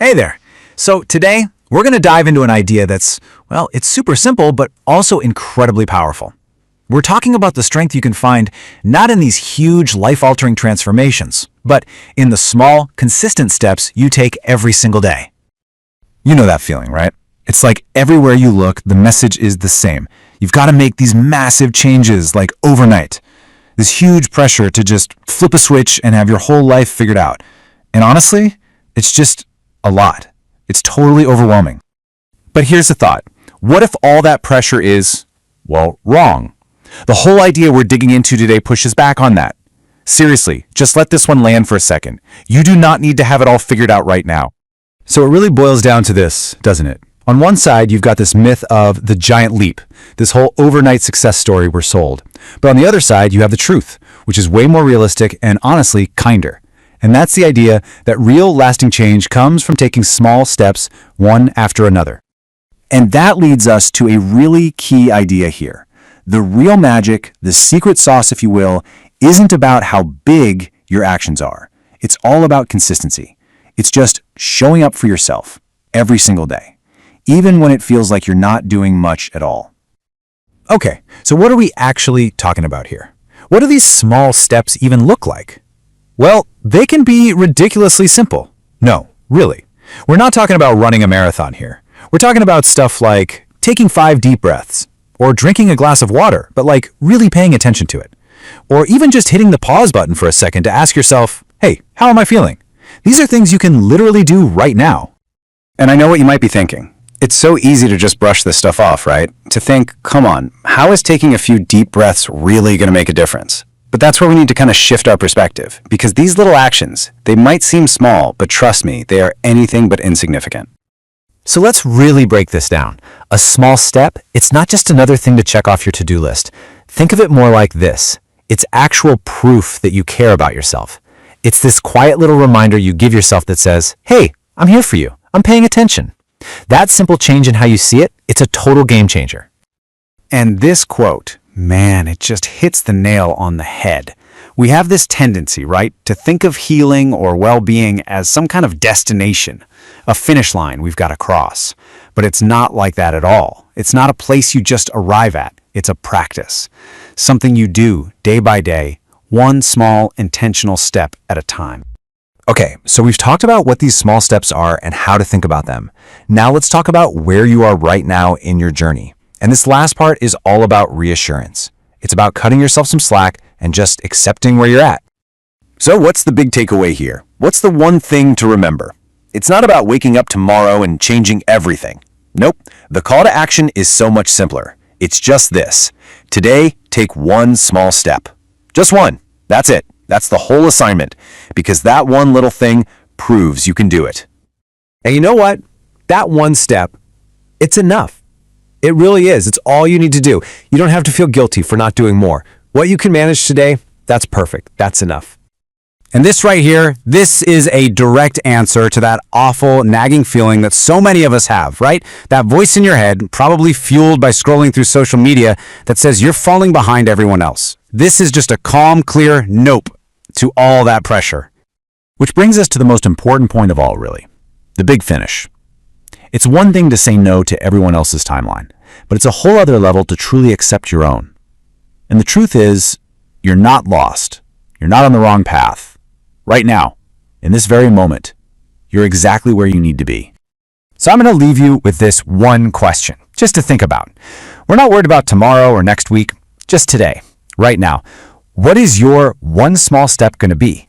Hey there. So today, we're going to dive into an idea that's, well, it's super simple, but also incredibly powerful. We're talking about the strength you can find not in these huge life-altering transformations, but in the small, consistent steps you take every single day. You know that feeling, right? It's like everywhere you look, the message is the same. You've got to make these massive changes, like overnight. This huge pressure to just flip a switch and have your whole life figured out. And honestly, it's just a lot. It's totally overwhelming. But here's the thought. What if all that pressure is, well, wrong? The whole idea we're digging into today pushes back on that. Seriously, just let this one land for a second. You do not need to have it all figured out right now. So it really boils down to this, doesn't it? On one side, you've got this myth of the giant leap, this whole overnight success story we're sold. But on the other side, you have the truth, which is way more realistic and honestly kinder. And that's the idea that real lasting change comes from taking small steps one after another. And that leads us to a really key idea here. The real magic, the secret sauce, if you will, isn't about how big your actions are. It's all about consistency. It's just showing up for yourself every single day, even when it feels like you're not doing much at all. Okay, so what are we actually talking about here? What do these small steps even look like? Well, they can be ridiculously simple. No, really. We're not talking about running a marathon here. We're talking about stuff like taking 5 deep breaths, or drinking a glass of water, but like really paying attention to it. Or even just hitting the pause button for a second to ask yourself, hey, how am I feeling? These are things you can literally do right now. And I know what you might be thinking. It's so easy to just brush this stuff off, right? To think, come on, how is taking a few deep breaths really going to make a difference? But that's where we need to kind of shift our perspective, because these little actions, they might seem small, but trust me, they are anything but insignificant. So let's really break this down. A small step, it's not just another thing to check off your to-do list. Think of it more like this. It's actual proof that you care about yourself. It's this quiet little reminder you give yourself that says, hey, I'm here for you. I'm paying attention. That simple change in how you see it, it's a total game changer. And this quote, man, it just hits the nail on the head. We have this tendency, right, to think of healing or well-being as some kind of destination, a finish line we've got to cross. But it's not like that at all. It's not a place you just arrive at. It's a practice, something you do day by day, one small intentional step at a time. Okay, so we've talked about what these small steps are and how to think about them. Now let's talk about where you are right now in your journey. And this last part is all about reassurance. It's about cutting yourself some slack and just accepting where you're at. So what's the big takeaway here? What's the one thing to remember? It's not about waking up tomorrow and changing everything. Nope, the call to action is so much simpler. It's just this. Today, take one small step. Just one. That's it. That's the whole assignment, because that one little thing proves you can do it. And you know what? That one step, it's enough. It really is. It's all you need to do. You don't have to feel guilty for not doing more. What you can manage today, that's perfect. That's enough. And this right here, this is a direct answer to that awful, nagging feeling that so many of us have, right? That voice in your head, probably fueled by scrolling through social media, that says you're falling behind everyone else. This is just a calm, clear nope to all that pressure. Which brings us to the most important point of all, really. The big finish. It's one thing to say no to everyone else's timeline, but it's a whole other level to truly accept your own. And the truth is, you're not lost. You're not on the wrong path. Right now, in this very moment, you're exactly where you need to be. So I'm going to leave you with this one question, just to think about. We're not worried about tomorrow or next week, just today, right now. What is your one small step going to be?